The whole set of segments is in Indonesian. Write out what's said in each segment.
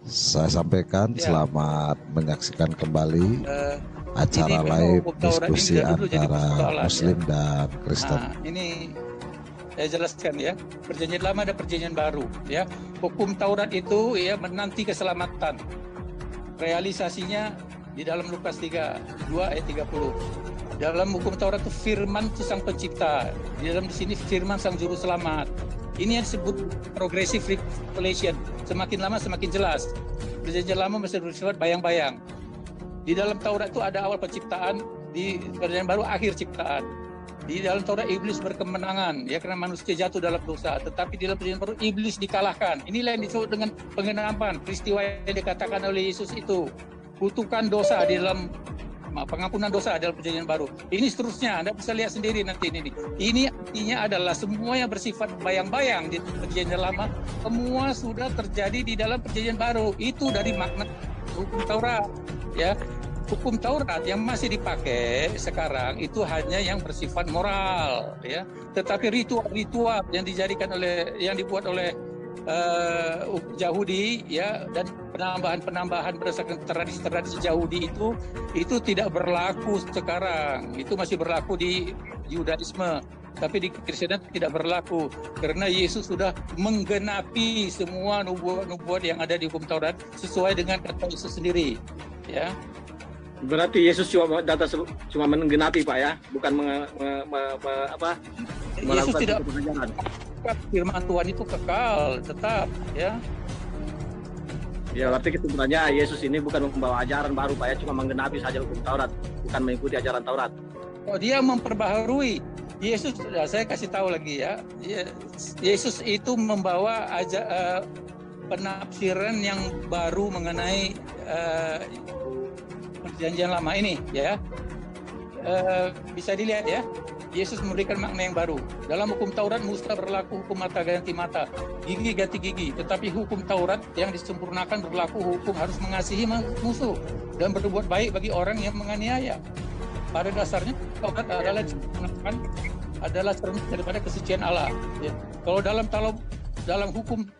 Saya sampaikan Ya. selamat menyaksikan kembali Ini acara memang live hukum Taurat ini diskusi dari dulu jadi antara persoalan, Muslim ya. dan Kristen. Nah, ini saya jelaskan ya. Perjanjian lama ada perjanjian baru, ya. Hukum Taurat itu ya menanti keselamatan. Realisasinya di dalam Lukas 2 ayat 30. Dalam hukum Taurat itu firman itu sang pencipta. Di dalam di sini firman sang juru selamat. Ini yang disebut progressive revelation. Semakin lama semakin jelas. Perjanjian lama masih bersifat bayang-bayang. Di dalam Taurat itu ada awal penciptaan, di perjanjian baru akhir ciptaan. Di dalam Taurat iblis berkemenangan ya karena manusia jatuh dalam dosa, tetapi di dalam perjanjian baru iblis dikalahkan. Inilah yang disebut dengan pengenapan peristiwa yang dikatakan oleh Yesus itu. Kutukan dosa di dalam pengampunan dosa dalam perjanjian baru. Ini seterusnya, Anda bisa lihat sendiri nanti ini. Ini artinya adalah semua yang bersifat bayang-bayang di perjanjian lama, semua sudah terjadi di dalam perjanjian baru. Itu dari makna hukum Taurat, ya. Hukum Taurat yang masih dipakai sekarang itu hanya yang bersifat moral, ya. Tetapi ritual-ritual yang dibuat oleh Yahudi ya dan penambahan berdasarkan tradisi Yahudi itu tidak berlaku sekarang. Itu masih berlaku di Yudaisme, tapi di Kristenan tidak berlaku karena Yesus sudah menggenapi semua nubuat yang ada di hukum Taurat sesuai dengan kata Yesus sendiri, ya. Berarti Yesus cuma menggenapi, Pak, ya, bukan Yesus melakukan tidak pengajaran. Firman Tuhan itu kekal tetap, ya. Ya, berarti kesimpulannya Yesus ini bukan membawa ajaran baru, Pak, ya, cuma menggenapi saja hukum Taurat, bukan mengikuti ajaran Taurat. Oh, dia memperbaharui. Yesus, saya kasih tahu lagi ya. Yesus itu membawa penafsiran yang baru mengenai perjanjian lama ini, ya. Bisa dilihat ya. Yesus memberikan makna yang baru. Dalam hukum Taurat musta berlaku hukum mata ganti mata, gigi ganti gigi. Tetapi hukum Taurat yang disempurnakan berlaku hukum harus mengasihi musuh dan berbuat baik bagi orang yang menganiaya. Pada dasarnya Taurat adalah cermin daripada kesucian Allah. Ya. Kalau dalam hukum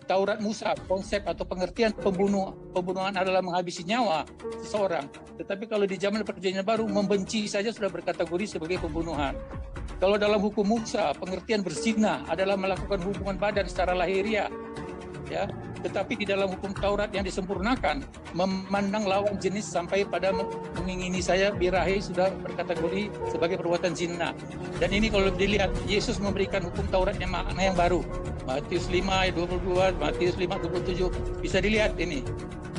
Taurat Musa, konsep atau pengertian pembunuhan adalah menghabisi nyawa seseorang. Tetapi kalau di zaman perjanjian baru, membenci saja sudah berkategori sebagai pembunuhan. Kalau dalam hukum Musa, pengertian berzina adalah melakukan hubungan badan secara lahiriah. Ya, tetapi di dalam hukum Taurat yang disempurnakan, memandang lawan jenis sampai pada mengingini saya birahi sudah berkategori sebagai perbuatan zina. Dan ini kalau dilihat, Yesus memberikan hukum Taurat yang makna yang baru. Matius 5 ayat 22, Matius 5 27, bisa dilihat ini.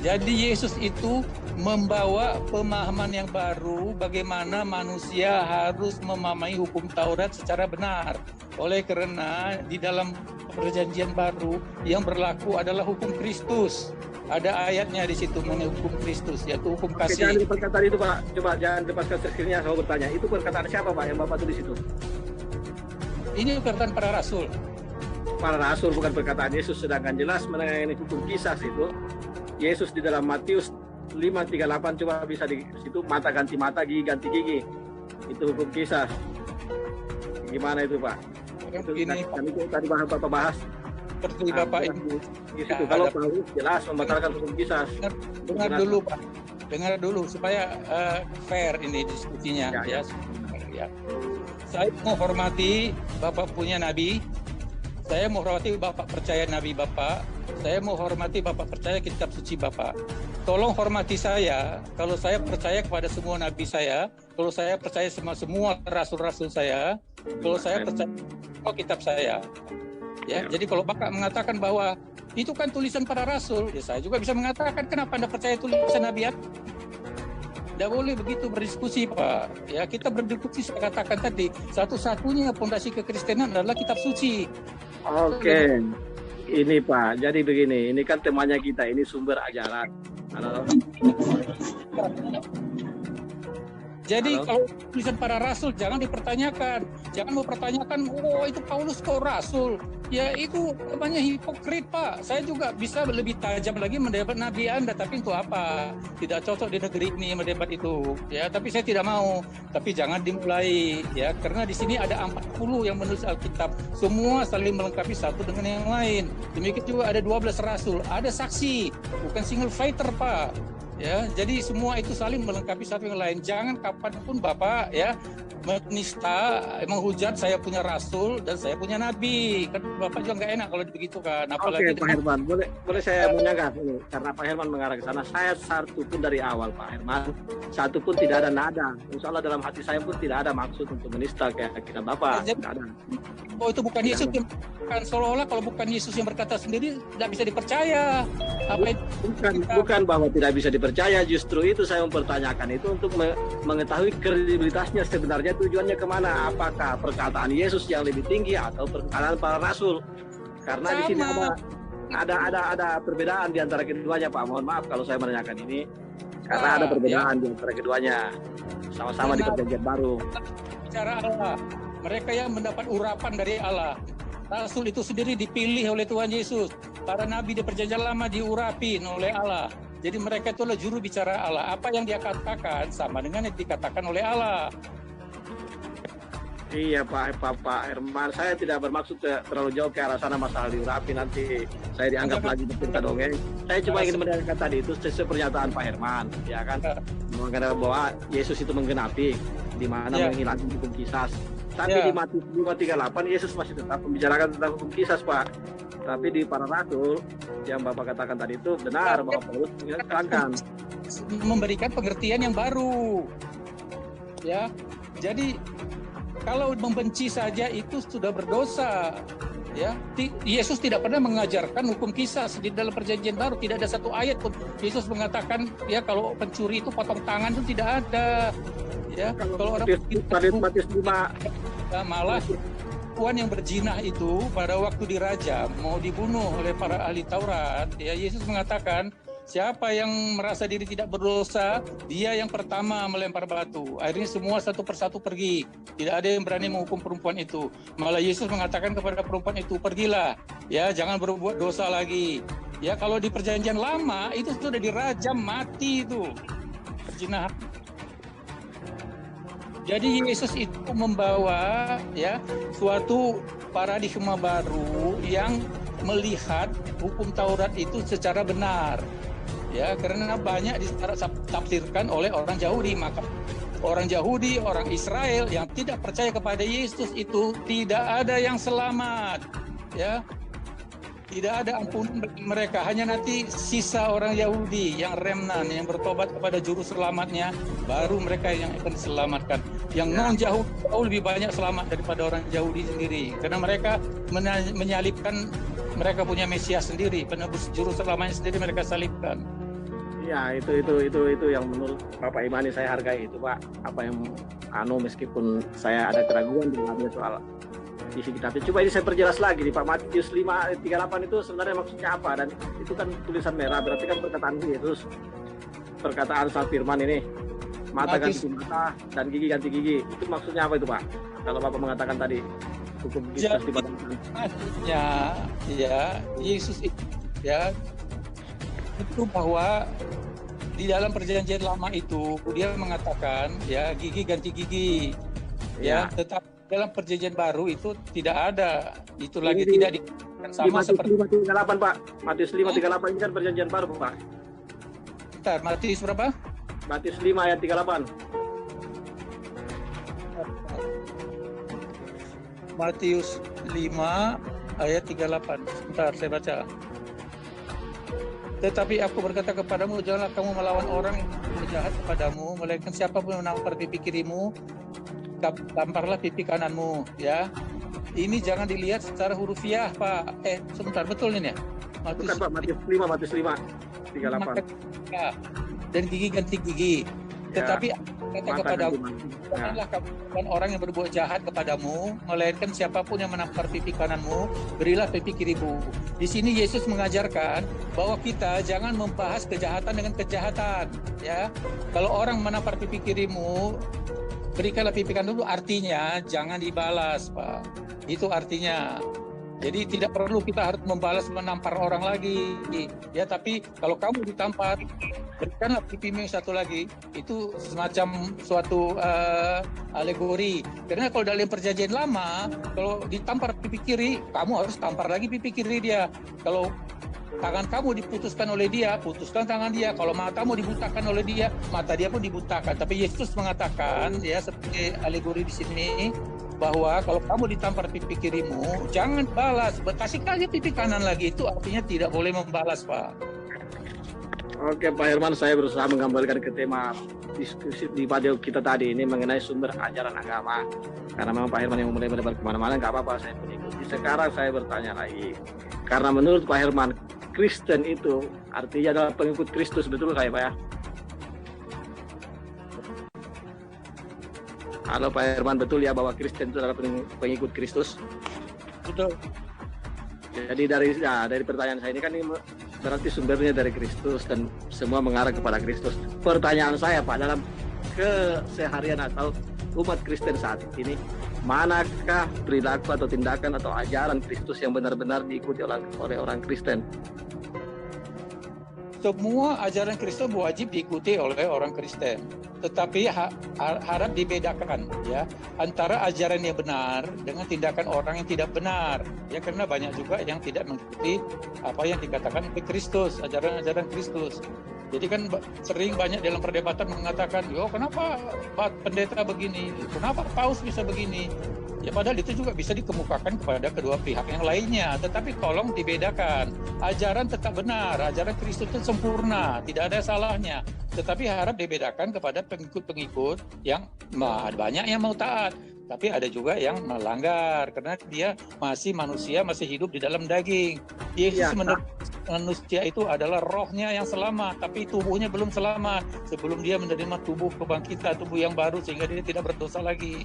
Jadi Yesus itu membawa pemahaman yang baru bagaimana manusia harus memahami hukum Taurat secara benar. Oleh karena di dalam perjanjian baru yang berlaku adalah hukum Kristus. Ada ayatnya di situ mengenai hukum Kristus, yaitu hukum kasih. Jangan perkataan itu, Pak. Coba jangan lepaskan sekiranya saya bertanya. Itu perkataan siapa, Pak, yang Bapak tulis itu? Ini perkataan para rasul. Para rasul, bukan perkataan Yesus. Sedangkan jelas mengenai hukum kisah itu, Yesus di dalam Matius 5:38 coba bisa di situ, mata ganti mata, gigi ganti gigi. Itu hukum kisah. Gimana itu, Pak? Itu Ini kami tadi Bapak bahas. seperti Bapak ini. Di situ kalau Paulus jelas membatalkan hukum kisah. Dengar dulu, Pak. Dengar dulu supaya fair ini diskusinya, ya. Saya menghormati Bapak punya nabi. Saya menghormati Bapak percaya nabi Bapak. Saya menghormati Bapak percaya kitab suci Bapak. Tolong hormati saya kalau saya percaya kepada semua nabi saya, kalau saya percaya sama semua rasul-rasul saya, kalau saya percaya semua kitab saya. Ya, jadi kalau Bapak mengatakan bahwa itu kan tulisan para rasul, ya saya juga bisa mengatakan kenapa Anda percaya tulisan nabi. Tidak boleh begitu berdiskusi, Pak. Ya, kita berdiskusi, saya katakan tadi, satu-satunya fondasi kekristenan adalah kitab suci. Oke. Ini, Pak, jadi begini, ini kan temanya kita, ini sumber ajaran. Jadi Halo? kalau tulisan para rasul jangan dipertanyakan, jangan mau pertanyakan, oh itu Paulus kok rasul, ya itu namanya hipokrit Pak. Saya juga bisa lebih tajam lagi mendebat Nabi Anda, tapi untuk apa? Tidak cocok di negeri ini mendebat itu, ya. Tapi saya tidak mau. Tapi jangan dimulai, ya, karena di sini ada 40 yang menulis Alkitab, semua saling melengkapi satu dengan yang lain. Demikian juga ada 12 rasul, ada saksi, bukan single fighter Pak. Ya, jadi semua itu saling melengkapi satu yang lain. Jangan kapanpun Bapak ya menista, menghujat saya punya rasul dan saya punya nabi. Kan Bapak juga nggak enak kalau begitu kan. Apalagi Oke, Pak Herman, boleh saya menyanggah ini karena Pak Herman mengarah ke sana. Saya satu pun dari awal Pak Herman, satu pun tidak ada nada. Insya Allah dalam hati saya pun tidak ada maksud untuk menista keyakinan Bapak. Jadi, Tidak ada. oh itu bukan Yesus yang bukan, seolah-olah kalau bukan Yesus yang berkata sendiri tidak bisa dipercaya. Apa itu? Bukan bahwa tidak bisa dipercaya, justru itu saya mempertanyakan itu untuk mengetahui kredibilitasnya sebenarnya tujuannya kemana. Apakah perkataan Yesus yang lebih tinggi atau perkataan para rasul? Karena di sini ada perbedaan di antara keduanya Pak. Mohon maaf kalau saya menanyakan ini karena ada perbedaan di antara keduanya. Sama-sama di Perjanjian Baru. Bicara Allah, mereka yang mendapat urapan dari Allah. Rasul itu sendiri dipilih oleh Tuhan Yesus. Para nabi di Perjanjian Lama diurapin oleh Allah. Jadi mereka itulah juru bicara Allah. Apa yang dia katakan sama dengan yang dikatakan oleh Allah. Iya Pak Herman, saya tidak bermaksud terlalu jauh ke arah sana masalah diurapi nanti saya dianggap lagi bercerita dongeng. Saya cuma ingin menanyakan tadi itu sesuai pernyataan Pak Herman, ya kan, mengenai bahwa Yesus itu menggenapi di mana menghilangkan hukum kisas. Tapi di Matius 5:38 Yesus masih tetap membicarakan tentang hukum kisas Pak. Tapi di para rasul yang Bapak katakan tadi itu benar bahwa Paulus menghilangkan, memberikan pengertian yang baru, ya. Jadi kalau membenci saja itu sudah berdosa, ya. Yesus tidak pernah mengajarkan hukum kisas di dalam Perjanjian Baru. Tidak ada satu ayat pun Yesus mengatakan ya kalau pencuri itu potong tangan, itu tidak ada. Ya, kalau orang Matius 5 malah perempuan yang berzinah itu pada waktu dirajam mau dibunuh oleh para ahli Taurat, ya Yesus mengatakan siapa yang merasa diri tidak berdosa, dia yang pertama melempar batu. Akhirnya semua satu persatu pergi. Tidak ada yang berani menghukum perempuan itu. Malah Yesus mengatakan kepada perempuan itu, pergilah, ya jangan berbuat dosa lagi. Ya kalau di Perjanjian Lama itu sudah dirajam mati itu perzinahan. Jadi Yesus itu membawa ya suatu paradigma baru yang melihat hukum Taurat itu secara benar. Ya, karena banyak ditafsirkan oleh orang Yahudi, maka orang Yahudi, orang Israel yang tidak percaya kepada Yesus itu tidak ada yang selamat. Ya. Tidak ada ampunan bagi mereka, hanya nanti sisa orang Yahudi yang remnan, yang bertobat kepada juru selamatnya, baru mereka yang akan diselamatkan. Yang non-Yahudi jauh lebih banyak selamat daripada orang Yahudi sendiri, karena mereka menyalibkan, mereka punya Mesias sendiri, penebus juru selamatnya sendiri mereka salibkan. Ya itu yang menurut Bapak Imani saya hargai itu Pak. Apa yang meskipun saya ada keraguan dengan soal isi kitabnya. Coba ini saya perjelas lagi nih Pak. Matius 5:38 itu sebenarnya maksudnya apa? Dan itu kan tulisan merah, berarti kan perkataan Yesus. Perkataan Sang Firman ini, mata ganti mata dan gigi ganti gigi. Itu maksudnya apa itu Pak? Kalau Bapak mengatakan tadi hukum kisas dibatalkan. Maksudnya ya Yesus itu ya itu bahwa di dalam Perjanjian Lama itu dia mengatakan ya gigi ganti gigi. Ya, tetap dalam Perjanjian Baru itu tidak ada, itu lagi tidak sama seperti Matius 5:38 Pak. Matius 5:38 ini kan Perjanjian Baru Pak. Bentar, Matius berapa? Matius 5:38. Matius 5:38. Bentar, saya baca. Tetapi aku berkata kepadamu, janganlah kamu melawan orang yang berjahat kepadamu, melainkan siapapun yang menampar pipi kirimu, tamparlah pipi kananmu, ya. Ini jangan dilihat secara hurufiah, Pak. Sebentar, betul ini ya? Bukan Pak, Matius 5:38. Dan gigi ganti gigi. Tetapi kata mata kepadamu, ganti mata. Ya. janganlah kamu melakukan orang yang berbuat jahat kepadamu, melainkan siapapun yang menampar pipi kananmu, berilah pipi kirimu. Di sini Yesus mengajarkan bahwa kita jangan membahas kejahatan dengan kejahatan. Ya, kalau orang menampar pipi kirimu, berikanlah pipi kananmu. Artinya jangan dibalas, Pak. Itu artinya. Jadi tidak perlu kita harus membalas menampar orang lagi, ya. Tapi kalau kamu ditampar, berikanlah pipimu satu lagi. Itu semacam suatu alegori. Karena kalau dalam perjanjian lama, kalau ditampar pipi kiri, kamu harus tampar lagi pipi kiri dia. Kalau tangan kamu diputuskan oleh dia, putuskan tangan dia. Kalau matamu dibutakan oleh dia, mata dia pun dibutakan. Tapi Yesus mengatakan, ya, sebagai alegori di sini, bahwa kalau kamu ditampar pipi kirimu, jangan balas, kasih aja pipi kanan lagi. Itu artinya tidak boleh membalas, Pak. Oke, Pak Herman, saya berusaha mengembalikan ke tema diskusi di video kita tadi ini mengenai sumber ajaran agama. Karena memang Pak Herman yang mulai berdebat kemana-mana, nggak apa-apa, saya mengikuti. Sekarang saya bertanya lagi, karena menurut Pak Herman, Kristen itu artinya adalah pengikut Kristus, betul nggak ya, Pak ya? Halo Pak Herman, betul ya bahwa Kristen itu adalah pengikut Kristus? Betul. Jadi dari pertanyaan saya ini kan ini berarti sumbernya dari Kristus dan semua mengarah kepada Kristus. Pertanyaan saya, Pak, dalam keseharian atau umat Kristen saat ini, manakah perilaku atau tindakan atau ajaran Kristus yang benar-benar diikuti oleh orang Kristen? Semua ajaran Kristen wajib diikuti oleh orang Kristen, tetapi harap dibedakan, ya, antara ajaran yang benar dengan tindakan orang yang tidak benar, ya, karena banyak juga yang tidak mengikuti apa yang dikatakan oleh Kristus, ajaran-ajaran Kristus. Jadi kan sering banyak dalam perdebatan mengatakan, yo, kenapa pendeta begini, kenapa paus bisa begini? Ya, padahal itu juga bisa dikemukakan kepada kedua pihak yang lainnya. Tetapi tolong dibedakan. Ajaran tetap benar, ajaran Kristus itu sempurna, tidak ada salahnya. Tetapi harap dibedakan kepada pengikut-pengikut yang banyak yang mau taat. Tapi ada juga yang melanggar, karena dia masih manusia, masih hidup di dalam daging. Yesus menurut manusia itu adalah rohnya yang selamat, tapi tubuhnya belum selamat. Sebelum dia menerima tubuh kebangkitan, tubuh yang baru, sehingga dia tidak berdosa lagi.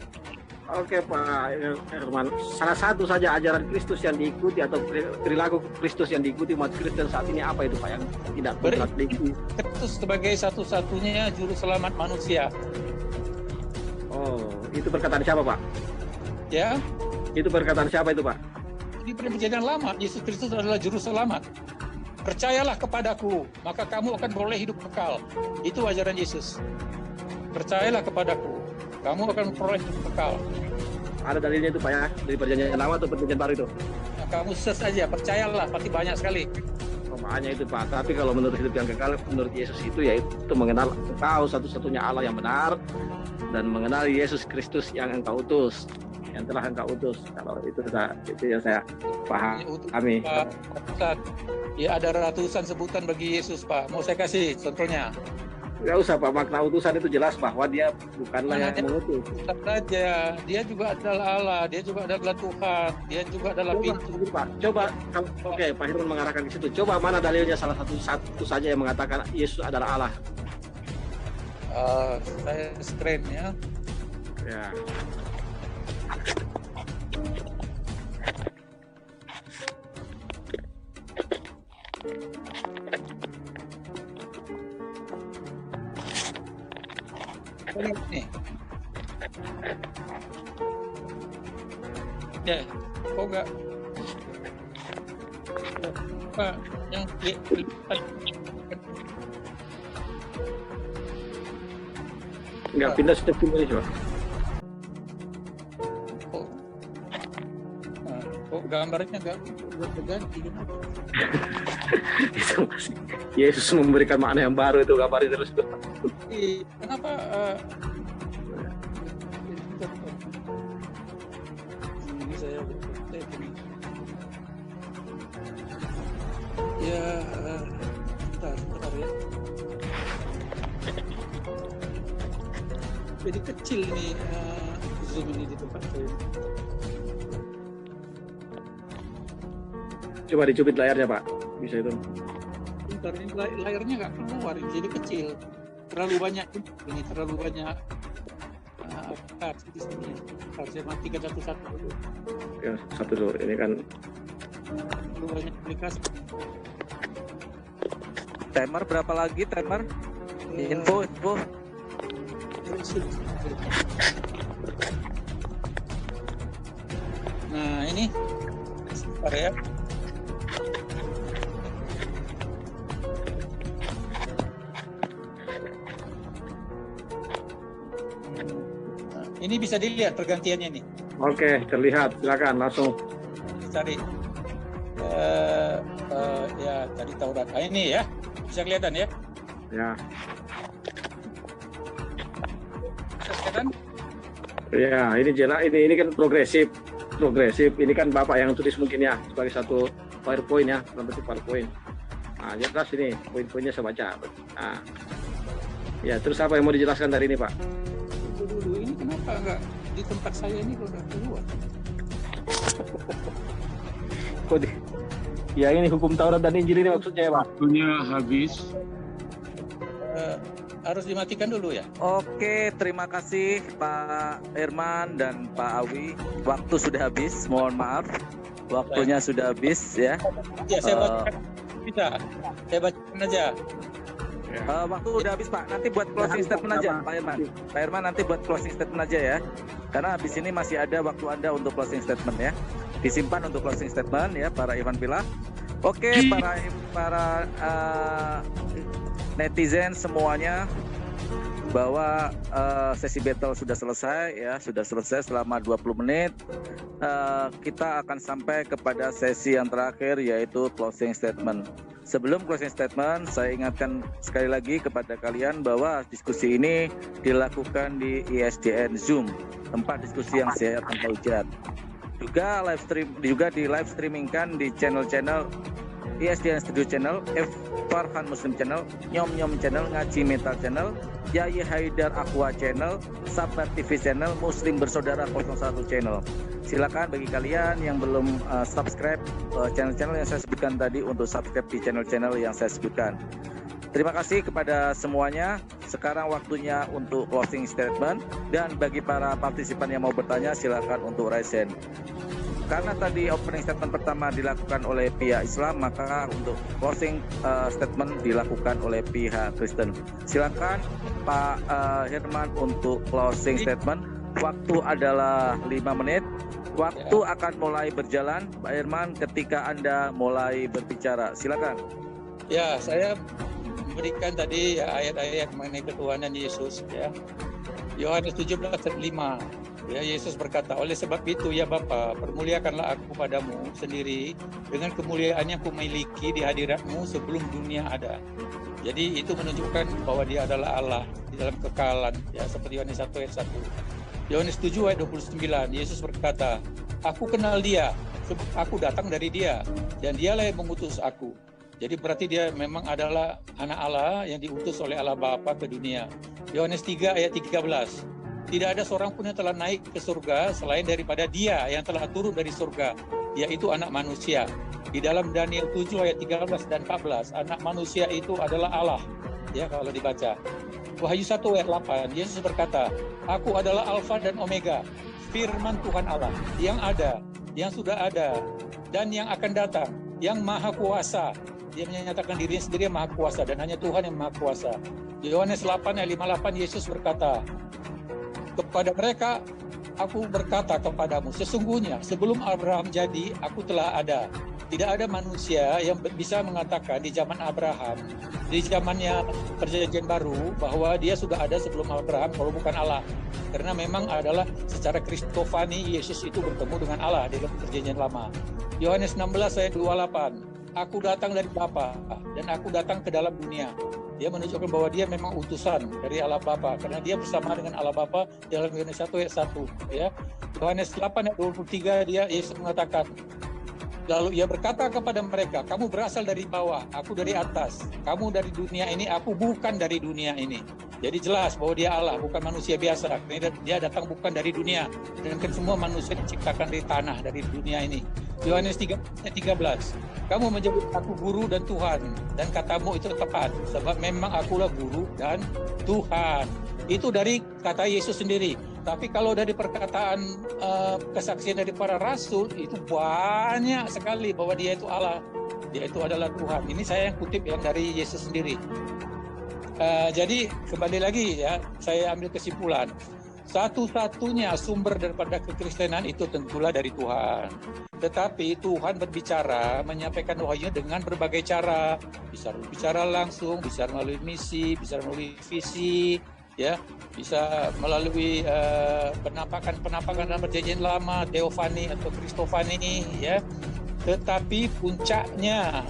Oke, Pak Herman, salah satu saja ajaran Kristus yang diikuti atau perilaku Kristus yang diikuti umat Kristen saat ini apa itu, Pak, yang tidak berat diikuti? Kristus sebagai satu-satunya juru selamat manusia. Oh, itu perkataan siapa, Pak? Ya, itu perkataan siapa itu, Pak? di perjanjian lama, Yesus Kristus adalah juru selamat. Percayalah kepadaku, maka kamu akan boleh hidup kekal. Itu ajaran Yesus. Percayalah kepadaku, kamu akan peroleh hidup kekal. Ada dalilnya itu, Pak, ya? Dari perjanjian lama atau perjanjian baru itu? Nah, kamu search aja, percayalah, pasti banyak sekali. Makanya itu, Pak. Tapi kalau menurut hidup yang kekal, menurut Yesus itu yaitu mengenal engkau satu-satunya Allah yang benar dan mengenal Yesus Kristus yang engkau utus, yang telah engkau utus. Kalau itu yang saya pahami. Pak, ya ada ratusan sebutan bagi Yesus, Pak. Mau saya kasih contohnya? Nggak usah, Pak. Makna utusan itu jelas bahwa dia bukanlah yang mengutus. Saja, dia juga adalah Allah, dia juga adalah Tuhan, dia juga adalah pintu. Pak, coba, oke, Pak Hirman mengarahkan ke situ. Coba mana dalilnya salah satu saja yang mengatakan Yesus adalah Allah? Saya screen ya. Ya. Nih. Ya, kok enggak? Pak, yang Nggak pindah step ini coba. Kok gambarnya nggak berganti? Itu masih Yesus memberikan makna yang baru itu, gambarnya terus. Kenapa? Ini saya ya, bentar ya. Jadi kecil nih zoom ini di tempat saya. Coba dicubit layarnya, Pak. Bisa itu. Bentar, ini layarnya nggak keluar, jadi kecil. terlalu banyak ini, terlalu banyak aplikasi di sini. Harusnya matikan satu-satu dulu. Ya, satu dulu. Ini kan Terlalu banyak aplikasi. Timer berapa lagi timer? Info. Nah ini, sebentar ya. Ini bisa dilihat pergantiannya nih. oke, terlihat. Silakan langsung. Cari ya tadi Taurat. Ini ya, bisa kelihatan ya. Ya. Bisa kelihatan? Ya, ini jelas. Ini kan progresif. Ini kan Bapak yang tulis mungkin ya sebagai satu PowerPoint ya, dalam bentuk PowerPoint. Nah, jelas ini poin-poinnya saya baca. Nah. Ya, terus apa yang mau dijelaskan dari ini, Pak? Dulu ini kenapa enggak di tempat saya ini udah keluar? Kode. Ya, ini hukum Taurat dan Injil ini maksudnya ya, Pak. Waktunya habis. Harus dimatikan dulu ya. Oke, terima kasih Pak Herman dan Pak Awi. Waktu sudah habis, mohon maaf. Waktunya sudah habis ya. Ya, saya bacakan. Bisa. Saya bacakan aja. Waktu udah habis Pak. Nanti buat closing statement aja Pak Herman. Pak Herman nanti buat closing statement aja ya. Karena habis ini masih ada waktu Anda untuk closing statement ya. Disimpan untuk closing statement ya para Ivan Pilah. Oke, para netizen semuanya, bahwa sesi battle sudah selesai ya, sudah selesai selama 20 menit. Kita akan sampai kepada sesi yang terakhir yaitu closing statement. Sebelum closing statement, saya ingatkan sekali lagi kepada kalian bahwa diskusi ini dilakukan di ISDN Zoom, tempat diskusi yang sehat tanpa hujat. Juga di live streamingkan di channel-channel ISDN Studio Channel, F Farhan Muslim Channel, Nyom Nyom Channel, Ngaji Metal Channel, Yayi Haidar Aqua Channel, Sabar TV Channel, Muslim Bersaudara 01 Channel. Silakan bagi kalian yang belum subscribe channel-channel yang saya sebutkan tadi untuk subscribe di channel-channel yang saya sebutkan. Terima kasih kepada semuanya. Sekarang waktunya untuk closing statement, dan bagi para partisipan yang mau bertanya silakan untuk raise hand. Karena tadi opening statement pertama dilakukan oleh pihak Islam, maka untuk closing statement dilakukan oleh pihak Kristen. Silakan Pak Herman untuk closing statement. Waktu adalah 5 menit. Waktu akan mulai berjalan, Pak Herman, ketika Anda mulai berbicara. Silakan. Ya, saya memberikan tadi ya, ayat-ayat mengenai ketuhanan Yesus ya. Yohanes 17:5. Ya, Yesus berkata, oleh sebab itu ya Bapa, permuliakanlah aku padamu sendiri dengan kemuliaan yang kumiliki di hadiratmu sebelum dunia ada. Jadi itu menunjukkan bahwa dia adalah Allah di dalam kekalan ya, seperti Yohanes 1 ayat 1. Yohanes 7 ayat 29, Yesus berkata, aku kenal dia, sebab aku datang dari dia, dan dialah yang mengutus aku. Jadi berarti dia memang adalah anak Allah yang diutus oleh Allah Bapa ke dunia. Yohanes 3 ayat 13, tidak ada seorang pun yang telah naik ke surga selain daripada dia yang telah turun dari surga, yaitu anak manusia. Di dalam Daniel 7 ayat 13 dan 14, anak manusia itu adalah Allah. Ya, kalau dibaca. Wahyu 1 ayat 8, Yesus berkata, aku adalah Alfa dan Omega, firman Tuhan Allah, yang ada, yang sudah ada, dan yang akan datang, yang maha kuasa. Dia menyatakan dirinya sendiri yang maha kuasa, dan hanya Tuhan yang maha kuasa. Yohanes 8 ayat 58, Yesus berkata, kepada mereka, aku berkata kepadamu, sesungguhnya sebelum Abraham jadi, aku telah ada. Tidak ada manusia yang bisa mengatakan di zaman Abraham, di zamannya Perjanjian Baru, bahwa dia sudah ada sebelum Abraham kalau bukan Allah. Karena memang adalah secara kristofani, Yesus itu bertemu dengan Allah di dalam Perjanjian Lama. Yohanes 16 ayat 28, aku datang dari Bapa dan aku datang ke dalam dunia. Dia menunjukkan bahwa dia memang utusan dari Allah Bapa, karena dia bersama dengan Allah Bapa dalam Yohanes 1 ayat 1. Ya. Yohanes 8 ayat 23, Yesus mengatakan, Lalu ia berkata kepada mereka, kamu berasal dari bawah, aku dari atas. Kamu dari dunia ini, aku bukan dari dunia ini. Jadi jelas bahwa dia Allah, bukan manusia biasa. Dia datang bukan dari dunia. Dan kan semua manusia diciptakan dari tanah, dari dunia ini. Yohanes 13. Kamu menyebut aku guru dan Tuhan. Dan katamu itu tepat. Sebab memang akulah guru dan Tuhan. Itu dari kata Yesus sendiri. Tapi kalau dari perkataan kesaksian dari para rasul, itu banyak sekali bahwa dia itu Allah, dia itu adalah Tuhan. Ini saya yang kutip yang dari Yesus sendiri. Jadi kembali lagi ya, saya ambil kesimpulan. Satu-satunya sumber daripada kekristenan itu tentulah dari Tuhan. Tetapi Tuhan berbicara, menyampaikan wahyu dengan berbagai cara. Bisa berbicara langsung, bisa melalui misi, bisa melalui visi, ya, bisa melalui penampakan dalam perjanjian lama, teofani atau kristofani, ya. Tetapi puncaknya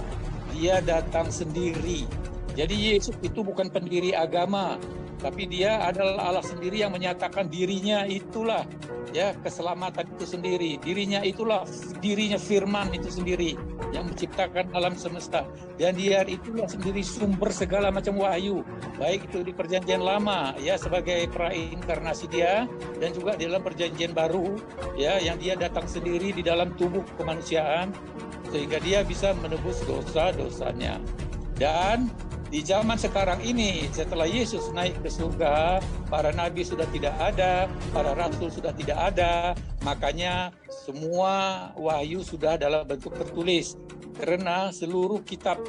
dia datang sendiri. Jadi Yesus itu bukan pendiri agama, tapi dia adalah Allah sendiri yang menyatakan dirinya itulah, ya, keselamatan itu sendiri. Dirinya firman itu sendiri yang menciptakan alam semesta. Dan dia itulah sendiri sumber segala macam wahyu, baik itu di perjanjian lama, ya, sebagai prainkarnasi dia, dan juga di dalam perjanjian baru, ya, yang dia datang sendiri di dalam tubuh kemanusiaan sehingga dia bisa menebus dosa-dosanya. Dan di zaman sekarang ini, setelah Yesus naik ke surga, para nabi sudah tidak ada, para rasul sudah tidak ada, makanya semua wahyu sudah dalam bentuk tertulis. Karena seluruh kitab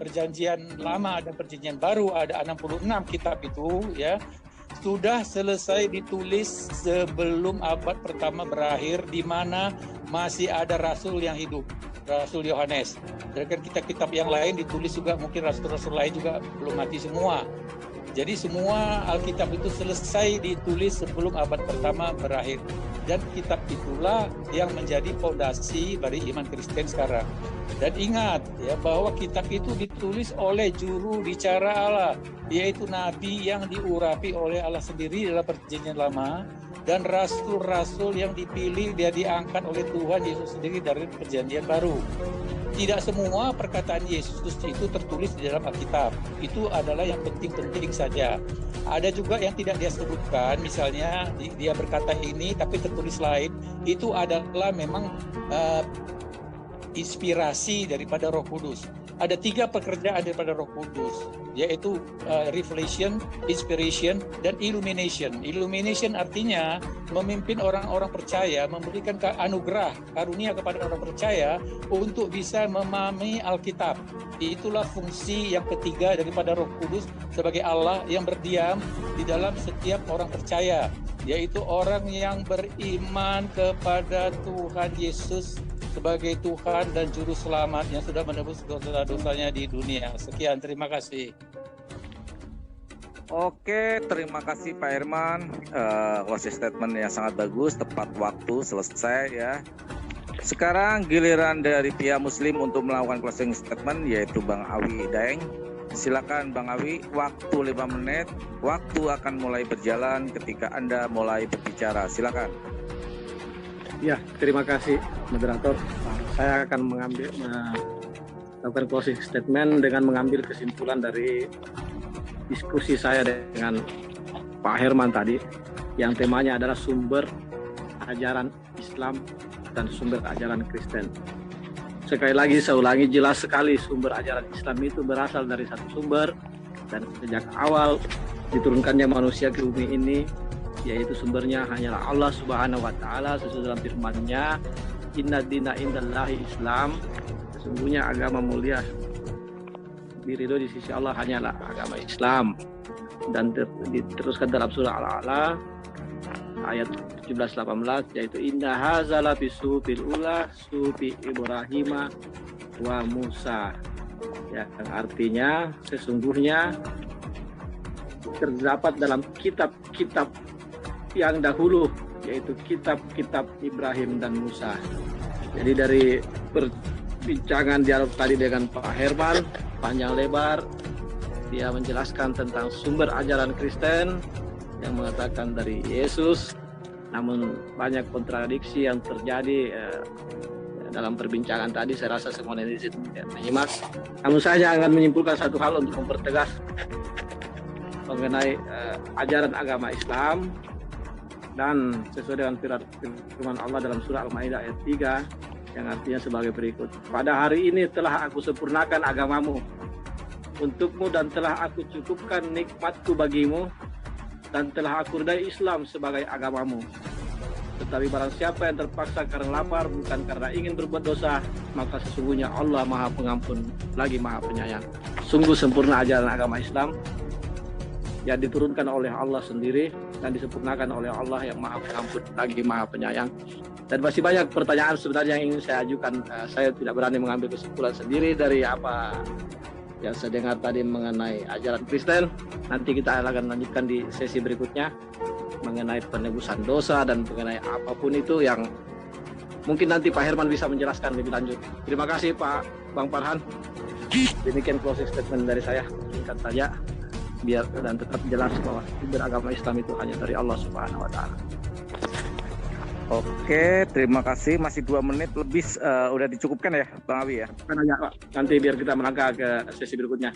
perjanjian lama dan perjanjian baru, ada 66 kitab itu, ya, sudah selesai ditulis sebelum abad pertama berakhir, di mana masih ada rasul yang hidup, Rasul Yohanes. Dan kitab-kitab yang lain ditulis juga, mungkin rasul-rasul lain juga belum mati semua. Jadi semua Alkitab itu selesai ditulis sebelum abad pertama berakhir. Dan kitab itulah yang menjadi fondasi dari iman Kristen sekarang. Dan ingat ya, bahwa kitab itu ditulis oleh juru bicara Allah, yaitu nabi yang diurapi oleh Allah sendiri dalam perjanjian lama, dan rasul-rasul yang dipilih, dia diangkat oleh Tuhan Yesus sendiri dari perjanjian baru. Tidak semua perkataan Yesus itu tertulis di dalam Alkitab. Itu adalah yang penting-penting saja. Ada juga yang tidak dia sebutkan, misalnya dia berkata ini tapi tertulis lain. Itu adalah memang inspirasi daripada Roh Kudus. Ada 3 pekerjaan daripada Roh Kudus, yaitu revelation, inspiration, dan illumination. Illumination artinya memimpin orang-orang percaya, memberikan anugerah, karunia kepada orang percaya untuk bisa memahami Alkitab. Itulah fungsi yang ketiga daripada Roh Kudus sebagai Allah yang berdiam di dalam setiap orang percaya, yaitu orang yang beriman kepada Tuhan Yesus sebagai Tuhan dan Juru Selamat yang sudah menebus dosa-dosanya di dunia. Sekian, terima kasih. Oke, terima kasih Pak Herman. Closing statement yang sangat bagus, tepat waktu, selesai ya. Sekarang giliran dari pihak Muslim untuk melakukan closing statement, yaitu Bang Awi Daeng. Silakan Bang Awi, waktu 5 menit. Waktu akan mulai berjalan ketika Anda mulai berbicara. Silakan. Ya, terima kasih moderator. Saya akan melakukan closing statement dengan mengambil kesimpulan dari diskusi saya dengan Pak Herman tadi, yang temanya adalah sumber ajaran Islam dan sumber ajaran Kristen. Sekali lagi saya ulangi, jelas sekali sumber ajaran Islam itu berasal dari satu sumber, dan sejak awal diturunkannya manusia ke bumi ini, yaitu sumbernya hanyalah Allah Subhanahu wa taala sesuai dalam firman-Nya, inna dina indallahi Islam, sesungguhnya agama mulia diridho di sisi Allah hanyalah agama Islam. Dan diteruskan dalam surah Al-A'la ayat 17-18, yaitu inna hazala bisubil ula subi Ibrahim wa Musa, ya, yang artinya sesungguhnya terdapat dalam kitab-kitab yang dahulu, yaitu kitab-kitab Ibrahim dan Musa. Jadi dari perbincangan dialog tadi dengan Pak Herman panjang lebar, dia menjelaskan tentang sumber ajaran Kristen yang mengatakan dari Yesus, namun banyak kontradiksi yang terjadi dalam perbincangan tadi saya rasa semua netizen menyimak. Namun saya akan menyimpulkan satu hal untuk mempertegas mengenai ajaran agama Islam, dan sesuai dengan firman Allah dalam surah Al-Maidah ayat 3 yang artinya sebagai berikut. Pada hari ini telah aku sempurnakan agamamu untukmu dan telah aku cukupkan nikmatku bagimu dan telah aku ridai Islam sebagai agamamu. Tetapi barang siapa yang terpaksa karena lapar bukan karena ingin berbuat dosa, maka sesungguhnya Allah Maha Pengampun lagi Maha Penyayang. Sungguh sempurna ajaran agama Islam yang diturunkan oleh Allah sendiri dan disempurnakan oleh Allah yang Maha Pengampun lagi Maha Penyayang. Dan masih banyak pertanyaan sebenarnya yang ingin saya ajukan. Saya tidak berani mengambil kesimpulan sendiri dari apa yang saya dengar tadi mengenai ajaran Kristen. Nanti kita akan lanjutkan di sesi berikutnya mengenai penebusan dosa dan mengenai apapun itu yang mungkin nanti Pak Herman bisa menjelaskan lebih lanjut. Terima kasih Pak Bang Farhan. Demikian closing statement dari saya, singkat saja biar dan tetap jelas bahwa beragama Islam itu hanya dari Allah Subhanahu wa taala. Oke, terima kasih. Masih 2 menit lebih, udah dicukupkan ya Bang Awi ya? Kan aja Pak, nanti biar kita melangkah ke sesi berikutnya.